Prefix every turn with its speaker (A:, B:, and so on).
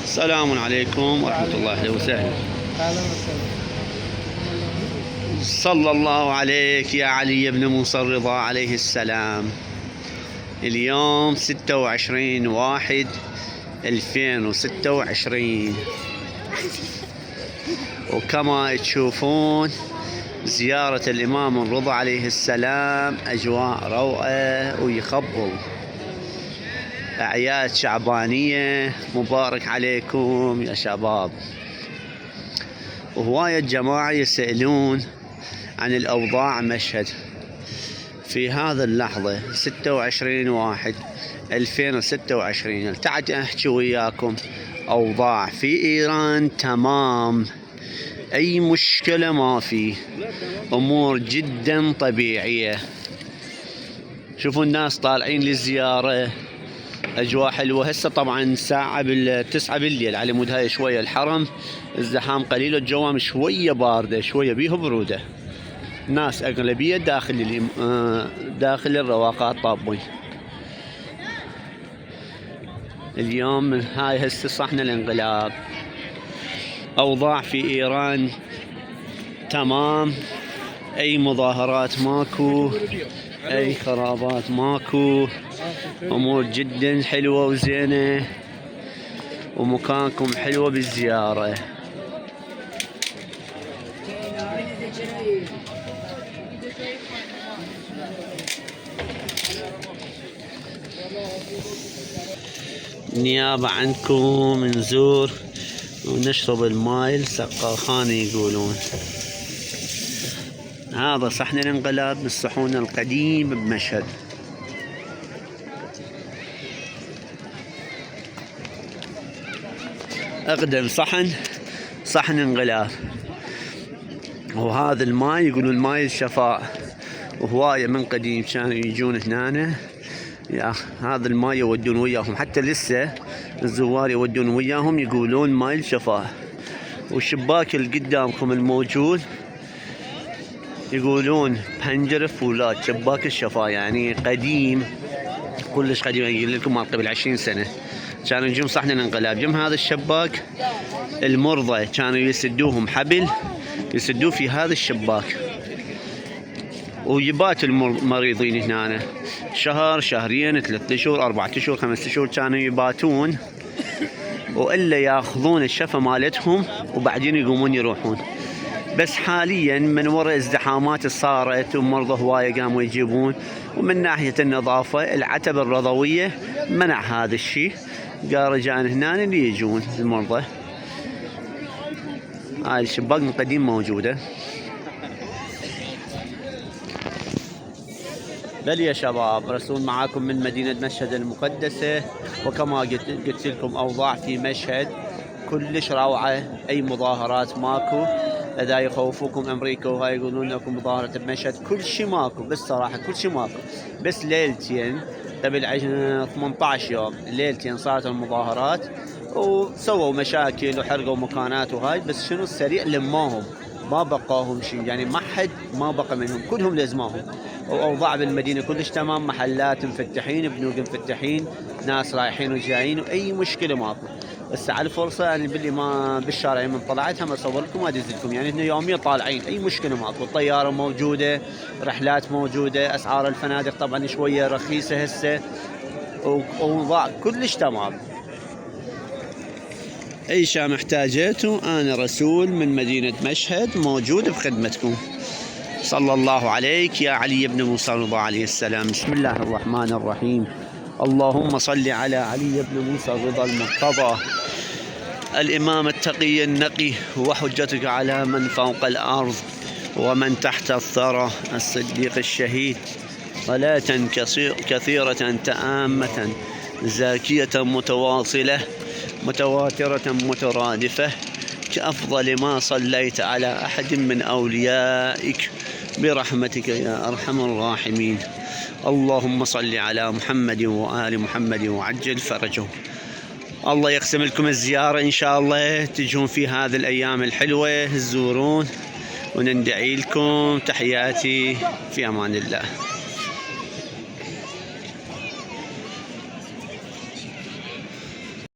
A: السلام عليكم ورحمة الله وسهلا.
B: أهلا وسهلا.
A: صلى الله عليك يا علي بن موسى الرضا عليه السلام. اليوم 26/1/2026، وكما تشوفون زيارة الإمام الرضا عليه السلام أجواء روعة ويخبل. أعياد شعبانية مبارك عليكم يا شباب. وهواية جماعة يسألون عن الأوضاع مشهد في هذا اللحظة 26/1/2026. تعال أحكي وياكم. أوضاع في إيران تمام، أي مشكلة ما في، أمور جدا طبيعية. شوفوا الناس طالعين للزيارة، أجواء حلوة. هسه طبعا ساعة 9 بالليل، على مود هاي شوية الحرم الزحام قليل، الجوام شوية باردة، شوية بيه برودة. ناس أغلبية داخل الرواقات طابين. اليوم هاي هسه صحن الانقلاب. أوضاع في إيران تمام، أي مظاهرات ماكو، أي خرابات ماكو، أمور جدا حلوة وزينة، ومكانكم حلوة بالزيارة. نيابة عنكم نزور ونشرب الماي السقاخانة يقولون. هذا صحن الانقلاب من الصحون القديم بمشهد. أقدم صحن انقلاب. وهذا الماي يقولون ماي الشفاء، وهواية من قديم كانوا يجون هنا. يا هذا الماي يودون وياهم، حتى لسه الزوار يودون وياهم، يقولون ماي الشفاء. والشباك اللي قدامكم الموجود يقولون بنجرة فولاد، شباك الشفاء، يعني قديم كلش قديم. يقول لكم ما قبل 20 سنة كانوا يجون صحن الانقلاب. جم هذا الشباك المرضى كانوا يسدوهم حبل، يسدوه في هذا الشباك، ويبات المريضين هنا شهر، شهرين، 3 شهور، 4 شهور، 5 شهور كانوا يباتون، وإلا ياخذون الشفا مالتهم وبعدين يقومون يروحون. بس حاليا من وراء الازدحامات صارت ومرضى هواية قاموا يجيبون، ومن ناحية النظافة العتبة الرضوية منع هذا الشيء، قال رجال هنا اللي يجون المرضى. هاي الشباك من قديم موجودة. بل يا شباب، رسول معاكم من مدينة مشهد المقدسة. وكما قلت لكم أوضاع في مشهد كلش روعة، أي مظاهرات ماكو. إذا يخوفوكم أمريكا وهاي يقولون لكم مظاهرة بمشهد، كل شيء ماكو، بس صراحة كل شيء ماكو. بس ليلتين قبل 18 يوم ليلتين صارت المظاهرات، وسووا مشاكل وحرقوا مكانات وهاي، بس شنو السريع لماهم، ما بقاهم شيء، يعني ما حد ما بقى منهم، كلهم لزماهم. وأوضاع بالمدينة كلش تمام، محلات مفتحين، بنوك مفتحين، ناس رايحين وجايين، وأي مشكلة ماكو. بس على الفرصة يعني باللي ما بالشارع من طلعت هم أصور لكم وأدز لكم، يعني إحنا يوميا طالعين، أي مشكلة ماكو. الطيارة موجودة، رحلات موجودة، أسعار الفنادق طبعا شوية رخيصة هسه، وأوضاع كلش تمام. أي شيء محتاجته أنا رسول من مدينة مشهد موجود بخدمتكم. صلى الله عليك يا علي بن موسى الرضا عليه السلام. بسم الله الرحمن الرحيم. اللهم صل على علي بن موسى الرضا المرتضى، الإمام التقي النقي، وحجتك على من فوق الأرض ومن تحت الثرى، الصديق الشهيد. صلاة كثيرة تامة زاكية متواصلة متواترة مترادفة، كأفضل ما صليت على أحد من أوليائك برحمتك يا أرحم الراحمين. اللهم صل على محمد وآل محمد وعجل فرجهم. الله يقسم لكم الزيارة إن شاء الله، تجون في هذه الأيام الحلوة تزورون، وندعي لكم. تحياتي، في أمان الله.